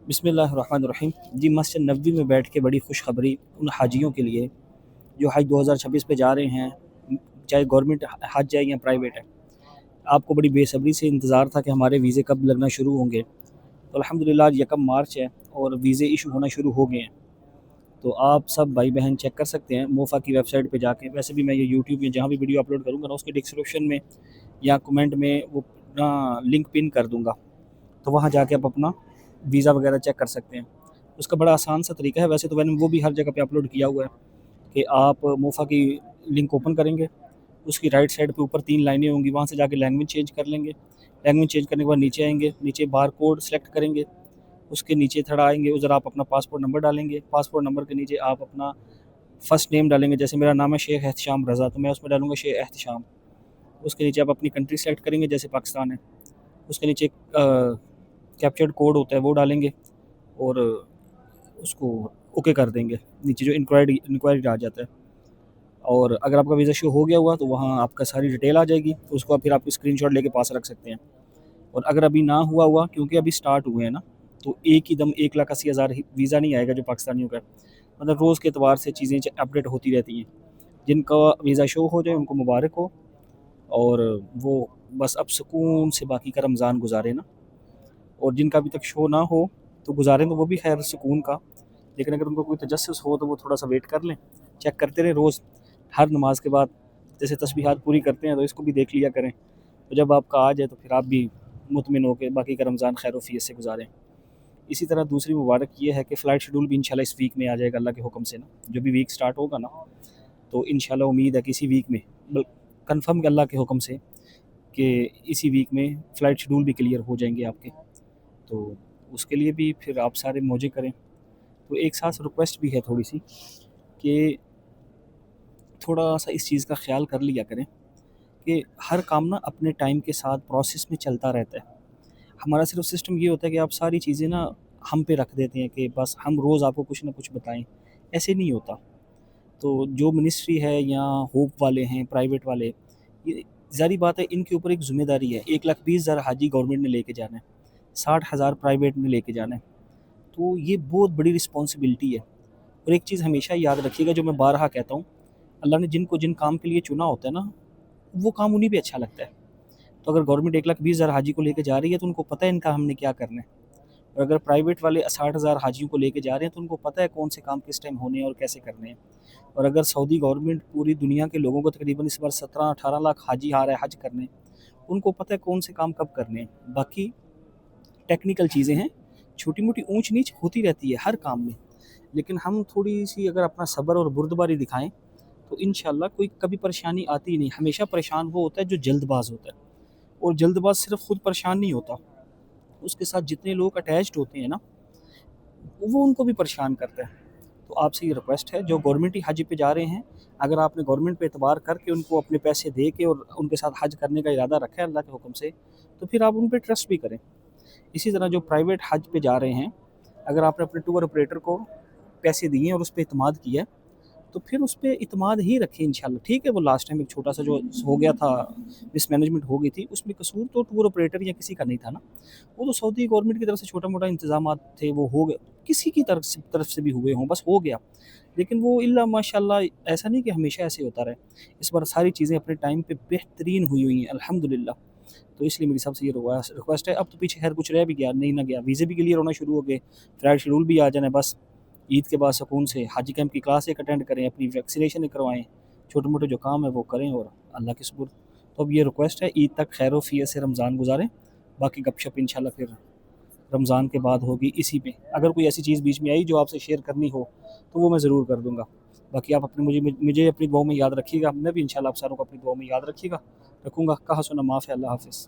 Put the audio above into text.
بسم اللہ الرحمن الرحیم۔ جی مسجد نبوی میں بیٹھ کے بڑی خوشخبری ان حاجیوں کے لیے جو حج 2026 پہ جا رہے ہیں، چاہے گورنمنٹ حج ہے یا پرائیویٹ ہے۔ آپ کو بڑی بے صبری سے انتظار تھا کہ ہمارے ویزے کب لگنا شروع ہوں گے، تو الحمدللہ آج 1 مارچ ہے اور ویزے ایشو ہونا شروع ہو گئے ہیں۔ تو آپ سب بھائی بہن چیک کر سکتے ہیں موفا کی ویب سائٹ پہ جا کے۔ ویسے بھی میں یہ یوٹیوب یا جہاں بھی ویڈیو اپلوڈ کروں گا نا، اس کے ڈسکرپشن میں یا کمنٹ میں وہ لنک پن کر دوں گا، تو وہاں جا کے آپ اپنا ویزا وغیرہ چیک کر سکتے ہیں۔ اس کا بڑا آسان سا طریقہ ہے، ویسے تو میں نے وہ بھی ہر جگہ پہ اپلوڈ کیا ہوا ہے کہ آپ موفا کی لنک اوپن کریں گے، اس کی رائٹ سائڈ پہ اوپر 3 لائنیں ہوں گی، وہاں سے جا کے لینگویج چینج کر لیں گے۔ لینگویج چینج کرنے کے بعد نیچے آئیں گے، نیچے بار کوڈ سلیکٹ کریں گے، اس کے نیچے تھوڑا آئیں گے، ادھر آپ اپنا پاسپورٹ نمبر ڈالیں گے۔ پاسپورٹ نمبر کے نیچے آپ اپنا فرسٹ نیم ڈالیں گے، جیسے میرا نام ہے شیخ احتشام رضا، تو میں اس میں ڈالوں گا شیخ احتشام۔ اس کے نیچے آپ اپنی کنٹری سلیکٹ کریں گے، جیسے پاکستان ہے۔ اس کے نیچے کیپچرڈ کوڈ ہوتا ہے وہ ڈالیں گے اور اس کو اوکے کر دیں گے، نیچے جو انکوائری آ جاتا ہے۔ اور اگر آپ کا ویزا شو ہو گیا ہوا تو وہاں آپ کا ساری ڈیٹیل آ جائے گی، تو اس کو پھر آپ اسکرین شاٹ لے کے پاس رکھ سکتے ہیں۔ اور اگر ابھی نہ ہوا کیونکہ ابھی سٹارٹ ہوئے ہیں نا، تو ایک ہی دم 1,80,000 ویزا نہیں آئے گا جو پاکستانیوں کا ہے۔ مطلب روز کے اعتبار سے چیزیں اپڈیٹ ہوتی رہتی ہیں۔ جن کا ویزا شو ہو جائے ان کو مبارک ہو، اور وہ بس اب سکون سے باقی کا رمضان گزارے نا۔ اور جن کا ابھی تک شو نہ ہو تو گزاریں تو وہ بھی خیر سکون کا، لیکن اگر ان کو کوئی تجسس ہو تو وہ تھوڑا سا ویٹ کر لیں، چیک کرتے رہیں روز ہر نماز کے بعد، جیسے تسبیحات پوری کرتے ہیں تو اس کو بھی دیکھ لیا کریں، تو جب آپ کا آ جائے تو پھر آپ بھی مطمئن ہو کے باقی کا رمضان خیر و فیت سے گزاریں۔ اسی طرح دوسری مبارک یہ ہے کہ فلائٹ شیڈول بھی انشاءاللہ اس ویک میں آ جائے گا اللہ کے حکم سے نا، جو بھی ویک سٹارٹ ہوگا نا، تو انشاءاللہ امید ہے کہ اسی ویک میں کنفرم کہ اللہ کے حکم سے کہ اسی ویک میں فلائٹ شیڈول بھی کلیئر ہو جائیں گے آپ کے، تو اس کے لیے بھی پھر آپ سارے موجے کریں۔ تو ایک ساتھ ریکویسٹ بھی ہے تھوڑی سی کہ تھوڑا سا اس چیز کا خیال کر لیا کریں کہ ہر کام نا اپنے ٹائم کے ساتھ پروسیس میں چلتا رہتا ہے۔ ہمارا صرف سسٹم یہ ہوتا ہے کہ آپ ساری چیزیں نا ہم پہ رکھ دیتے ہیں کہ بس ہم روز آپ کو کچھ نہ کچھ بتائیں، ایسے نہیں ہوتا۔ تو جو منسٹری ہے یا ہوپ والے ہیں پرائیویٹ والے، یہ ظاہری بات ہے ان کے اوپر ایک ذمہ داری ہے۔ 1,20,000 حاجی گورنمنٹ نے لے کے جانا ہے، 60,000 پرائیویٹ نے لے کے جانا ہے، تو یہ بہت بڑی رسپانسبلٹی ہے۔ اور ایک چیز ہمیشہ یاد رکھیے گا جو میں بارہا کہتا ہوں، اللہ نے جن کام کے لیے چنا ہوتا ہے نا، وہ کام انہیں پہ اچھا لگتا ہے۔ تو اگر گورنمنٹ 1,20,000 حاجی کو لے کے جا رہی ہے تو ان کو پتہ ہے ان کا ہم نے کیا کرنا ہے۔ اور اگر پرائیویٹ والے 60,000 حاجیوں کو لے کے جا رہے ہیں تو ان کو پتہ ہے کون سے کام کس ٹائم ہونے ہیں اور کیسے کرنے ہیں۔ اور اگر سعودی گورنمنٹ پوری دنیا کے لوگوں کو تقریباً اس بار 17-18 لاکھ حاجی آ رہا ہے حج کرنے، ان کو پتہ ہے کون سے کام کب کرنے ہیں۔ باقی ٹیکنیکل چیزیں ہیں، چھوٹی موٹی اونچ نیچ ہوتی رہتی ہے ہر کام میں، لیکن ہم تھوڑی سی اگر اپنا صبر اور بردباری دکھائیں تو انشاءاللہ کوئی کبھی پریشانی آتی نہیں۔ ہمیشہ پریشان وہ ہوتا ہے جو جلد باز ہوتا ہے، اور جلد باز صرف خود پریشان نہیں ہوتا، اس کے ساتھ جتنے لوگ اٹیچڈ ہوتے ہیں نا، وہ ان کو بھی پریشان کرتا ہے۔ تو آپ سے یہ ریکویسٹ ہے جو گورنمنٹ ہی حج پہ جا رہے ہیں، اگر آپ نے گورنمنٹ پہ اعتبار کر کے ان کو اپنے پیسے دے کے اور ان کے ساتھ حج کرنے کا ارادہ رکھا ہے اللہ کے حکم سے، تو پھر آپ ان پہ ٹرسٹ بھی کریں۔ اسی طرح جو پرائیویٹ حج پہ جا رہے ہیں، اگر آپ نے اپنے ٹور آپریٹر کو پیسے دیے اور اس پہ اعتماد کیا ہے تو پھر اس پہ اعتماد ہی رکھیں انشاءاللہ۔ ٹھیک ہے وہ لاسٹ ٹائم ایک چھوٹا سا جو ہو گیا تھا، مس مینجمنٹ ہو گئی تھی، اس میں قصور تو ٹور آپریٹر یا کسی کا نہیں تھا نا، وہ تو سعودی گورنمنٹ کی طرف سے چھوٹا موٹا انتظامات تھے، وہ ہو گئے، کسی کی طرف سے بھی ہوئے ہوں، بس ہو گیا۔ لیکن وہ اللہ ماشاء اللہ ایسا نہیں کہ ہمیشہ ایسے ہوتا رہے، اس بار ساری چیزیں اپنے ٹائم پہ بہترین ہوئی ہیں الحمدللہ۔ تو اس لیے میری سب سے یہ ریکویسٹ ہے۔ اب تو پیچھے خیر کچھ رہ بھی گیا نہیں نہ گیا، ویزے بھی کلیئر ہونا شروع ہو گئے، فلائٹ شیڈول بھی آ جانا ہے، بس عید کے بعد سکون سے حج کیمپ کی کلاس ایک اٹینڈ کریں، اپنی ویکسینیشن کروائیں، چھوٹے موٹے جو کام ہے وہ کریں، اور اللہ کے سپرد۔ تو اب یہ ریکویسٹ ہے، عید تک خیر و فیت سے رمضان گزاریں، باقی گپ شپ انشاءاللہ پھر رمضان کے بعد ہوگی اسی پہ۔ اگر کوئی ایسی چیز بیچ میں آئی جو آپ سے شیئر کرنی ہو تو وہ میں ضرور کر دوں گا۔ باقی آپ مجھے اپنی دعاؤں میں یاد رکھیے گا، میں بھی انشاءاللہ آپ ساروں کو اپنی دعاؤں میں یاد رکھیے گا، رکھوں گا۔ کہا سنا معاف ہے، اللہ حافظ۔